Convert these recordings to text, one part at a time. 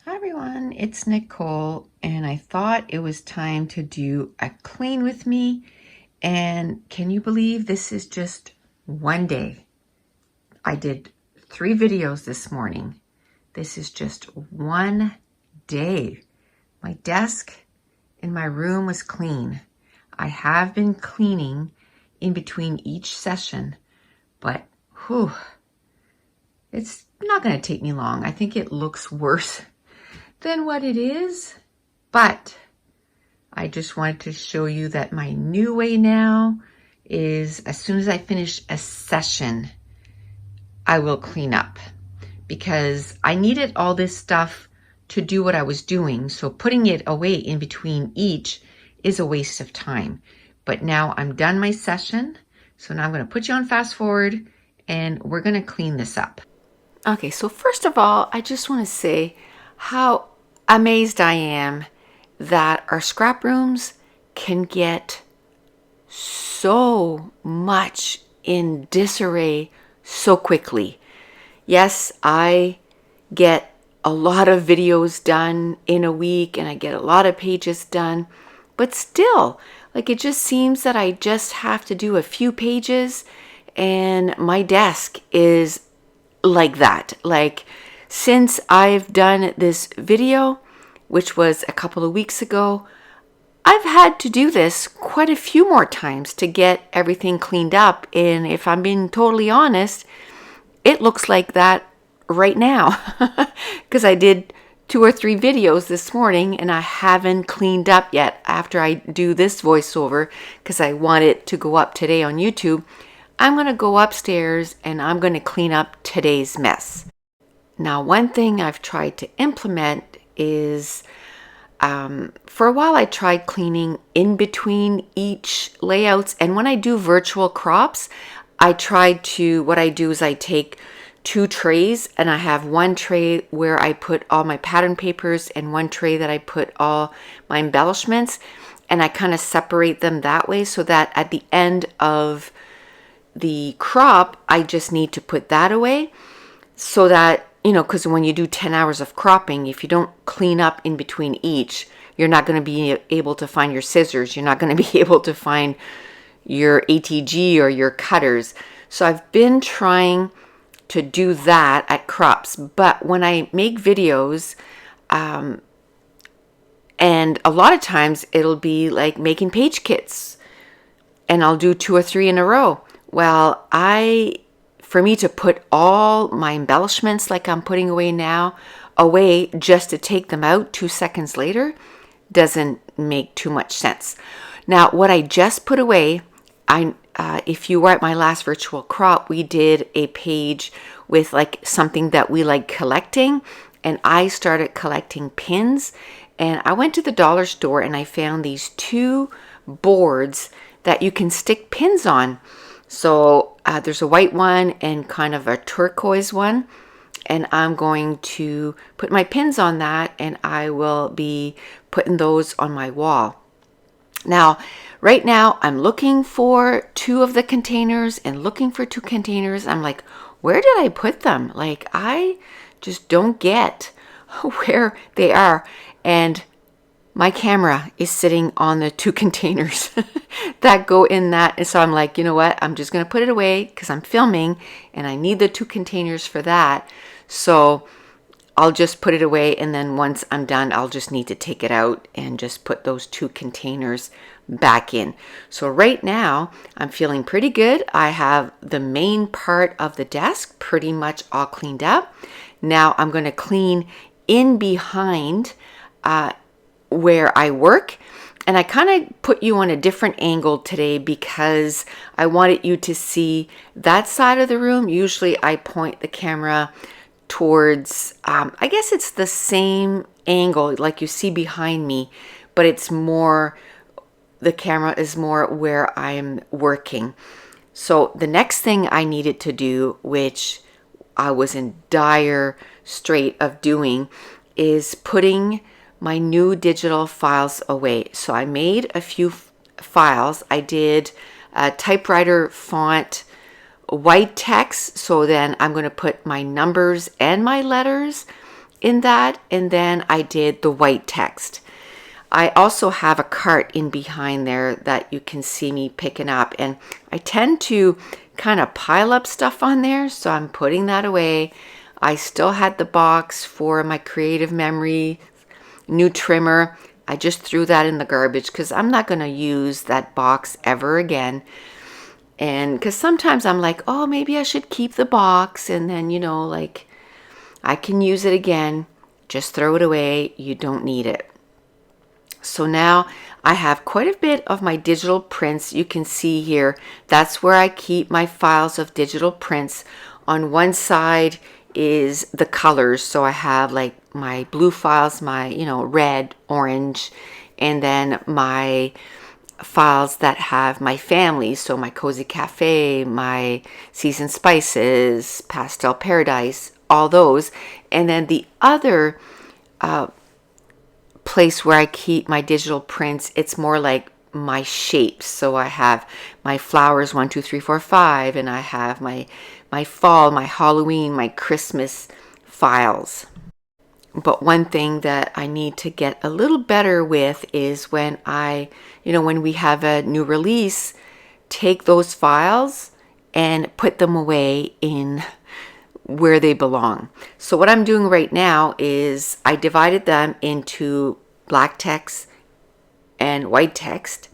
Hi everyone, it's Nicole, and I thought it was time to do a clean with me. And can you believe this is just one day? I did 3 videos this morning. This is just one day. My desk in my room was clean. I have been cleaning in between each session, but whew, it's not going to take me long. I think it looks worse than what it is, but I just wanted to show you that my new way now is as soon as I finish a session, I will clean up because I needed all this stuff to do what I was doing. So putting it away in between each is a waste of time. But now I'm done my session. So now I'm going to put you on fast forward and we're going to clean this up. Okay, so first of all, I just want to say how amazed I am that our scrap rooms can get so much in disarray so quickly. Yes, I get a lot of videos done in a week and I get a lot of pages done, but still, like it just seems that I just have to do a few pages and my desk is like that. Like since I've done this video, which was a couple of weeks ago, I've had to do this quite a few more times to get everything cleaned up. And if I'm being totally honest, it looks like that right now because I did 2 or 3 videos this morning and I haven't cleaned up yet. After I do this voiceover, because I want it to go up today on YouTube, I'm going to go upstairs and I'm going to clean up today's mess. Now, one thing I've tried to implement is for a while I tried cleaning in between each layouts, and when I do virtual crops, what I do is I take 2 trays and I have one tray where I put all my pattern papers and one tray that I put all my embellishments, and I kind of separate them that way so that at the end of the crop, I just need to put that away so that, because when you do 10 hours of cropping, if you don't clean up in between each, you're not going to be able to find your scissors. You're not going to be able to find your ATG or your cutters. So I've been trying to do that at crops. But when I make videos, and a lot of times it'll be like making page kits, and I'll do 2 or 3 in a row. Well, for me to put all my embellishments like I'm putting away now away just to take them out 2 seconds later doesn't make too much sense. Now, what I just put away, if you were at my last virtual crop, we did a page with like something that we like collecting, and I started collecting pins, and I went to the dollar store and I found these 2 boards that you can stick pins on. So there's a white one and kind of a turquoise one, and I'm going to put my pins on that, and I will be putting those on my wall. Now, right now I'm looking for 2 of the containers and looking for 2 containers. I'm like, where did I put them? Like, I just don't get where they are. And my camera is sitting on the 2 containers that go in that. And so I'm like, you know what? I'm just going to put it away because I'm filming and I need the 2 containers for that. So I'll just put it away. And then once I'm done, I'll just need to take it out and just put those 2 containers back in. So right now I'm feeling pretty good. I have the main part of the desk pretty much all cleaned up. Now I'm going to clean in behind where I work. And I kind of put you on a different angle today because I wanted you to see that side of the room. Usually I point the camera towards, I guess it's the same angle like you see behind me, but it's more, the camera is more where I'm working. So the next thing I needed to do, which I was in dire strait of doing, is putting my new digital files away. So I made a few files. I did a typewriter font white text. So then I'm going to put my numbers and my letters in that, and then I did the white text. I also have a cart in behind there that you can see me picking up, and I tend to kind of pile up stuff on there, so I'm putting that away. I still had the box for my creative memory, new trimmer. I just threw that in the garbage because I'm not going to use that box ever again. And because sometimes I'm like, oh, maybe I should keep the box, and then, like, I can use it again. Just throw it away. You don't need it. So now I have quite a bit of my digital prints. You can see here, that's where I keep my files of digital prints. On one side is the colors. So I have like my blue files, my, red, orange, and then my files that have my family. So my Cozy Cafe, my Seasoned Spices, Pastel Paradise, all those. And then the other place where I keep my digital prints, it's more like my shapes. So I have my flowers 1, 2, 3, 4, 5, and I have my fall, my Halloween, my Christmas files. But one thing that I need to get a little better with is when when we have a new release, take those files and put them away in where they belong. So what I'm doing right now is I divided them into black text and white text.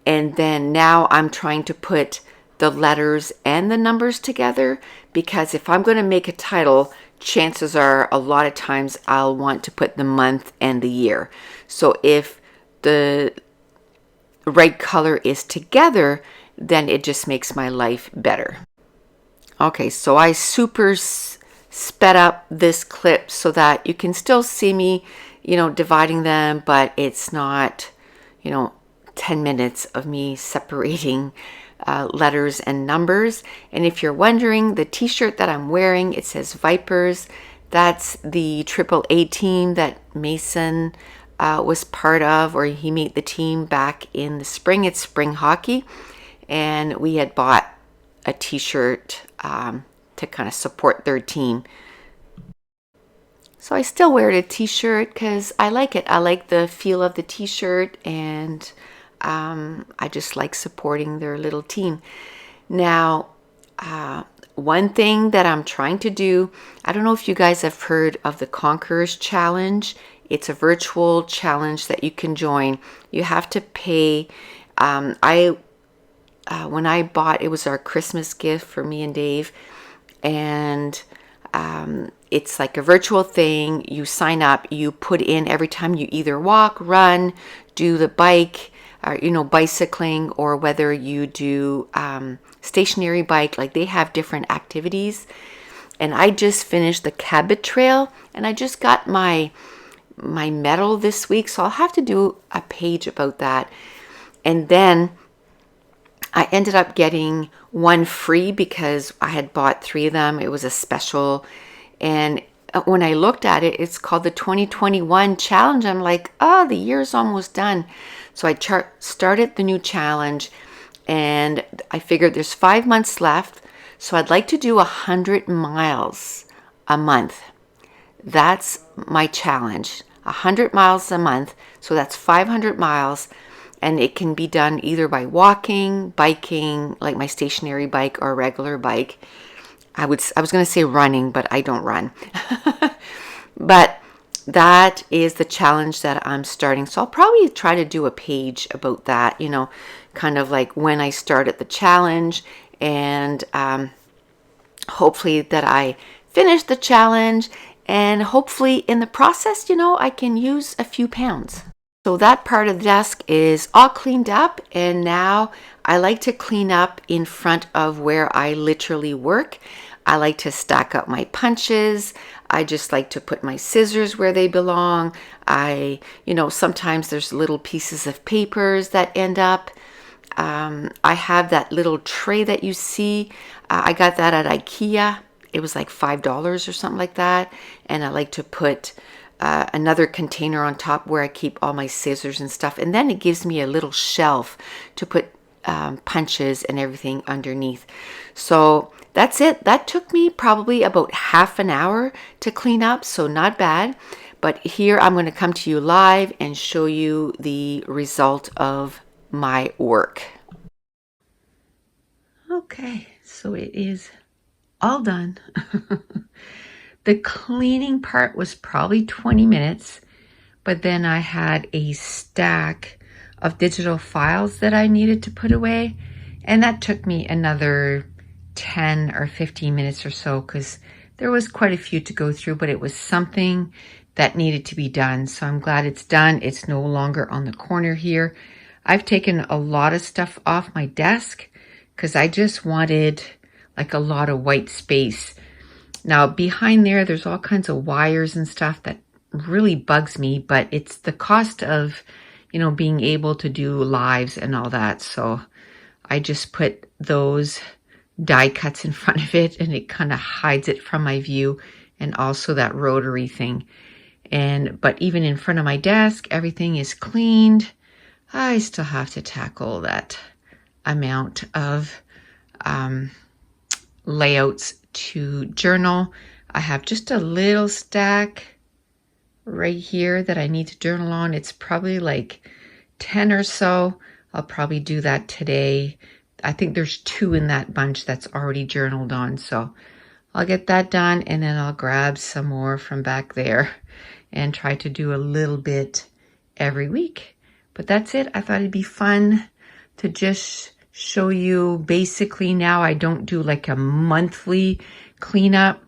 And then now I'm trying to put the letters and the numbers together, because if I'm going to make a title, chances are a lot of times I'll want to put the month and the year. So if the right color is together, then it just makes my life better. Okay, so I super sped up this clip so that you can still see me, dividing them, but it's not, 10 minutes of me separating letters and numbers. And if you're wondering, the t-shirt that I'm wearing, it says Vipers. That's the AAA team that Mason was part of, or he made the team back in the spring. It's spring hockey. And we had bought a t-shirt to kind of support their team. So I still wear the t-shirt because I like it. I like the feel of the t-shirt, and I just like supporting their little team. Now, one thing that I'm trying to do, I don't know if you guys have heard of the Conquerors Challenge. It's a virtual challenge that you can join. You have to pay. When I bought, it was our Christmas gift for me and Dave, and it's like a virtual thing. You sign up, you put in every time you either walk, run, do the bike, or, bicycling, or whether you do stationary bike. Like, they have different activities. And I just finished the Cabot Trail, and I just got my medal this week, so I'll have to do a page about that. And then I ended up getting one free because I had bought 3 of them. It was a special. And when I looked at it, it's called the 2021 challenge. I'm like, oh, the year's almost done. So I started the new challenge, and I figured there's 5 months left. So I'd like to do 100 miles a month. That's my challenge, 100 miles a month. So that's 500 miles. And it can be done either by walking, biking, like my stationary bike, or a regular bike. I was going to say running, but I don't run. But that is the challenge that I'm starting. So I'll probably try to do a page about that, kind of like when I started the challenge, and hopefully that I finish the challenge, and hopefully in the process, I can use a few pounds. So that part of the desk is all cleaned up, and now I like to clean up in front of where I literally work. I like to stack up my punches. I just like to put my scissors where they belong. Sometimes there's little pieces of papers that end up. I have that little tray that you see. I got that at IKEA. It was like $5 or something like that. And I like to put another container on top where I keep all my scissors and stuff. And then it gives me a little shelf to put punches and everything underneath. So that's it. That took me probably about half an hour to clean up, so not bad. But here I'm going to come to you live and show you the result of my work. Okay, so it is all done. The cleaning part was probably 20 minutes, but then I had a stack of digital files that I needed to put away, and that took me another 10 or 15 minutes or so because there was quite a few to go through, but it was something that needed to be done. So I'm glad it's done. It's no longer on the corner here. I've taken a lot of stuff off my desk because I just wanted like a lot of white space. Now behind there, there's all kinds of wires and stuff that really bugs me, but it's the cost of, you know, being able to do lives and all that. So I just put those die cuts in front of it and it kind of hides it from my view, and also that rotary thing. But even in front of my desk, everything is cleaned. I still have to tackle that amount of layouts to journal. I have just a little stack right here that I need to journal on. It's probably like 10 or so. I'll probably do that today. I think there's 2 in that bunch that's already journaled on. So I'll get that done, and then I'll grab some more from back there and try to do a little bit every week. But that's it. I thought it'd be fun to just show you. Basically now I don't do like a monthly cleanup.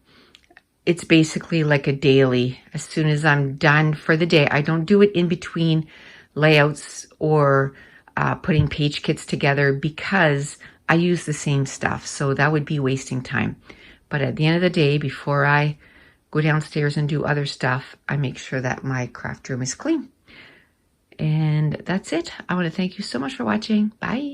It's basically like a daily. As soon as I'm done for the day, I don't do it in between layouts or putting page kits together because I use the same stuff. So that would be wasting time. But at the end of the day, before I go downstairs and do other stuff, I make sure that my craft room is clean. And that's it. I want to thank you so much for watching. Bye.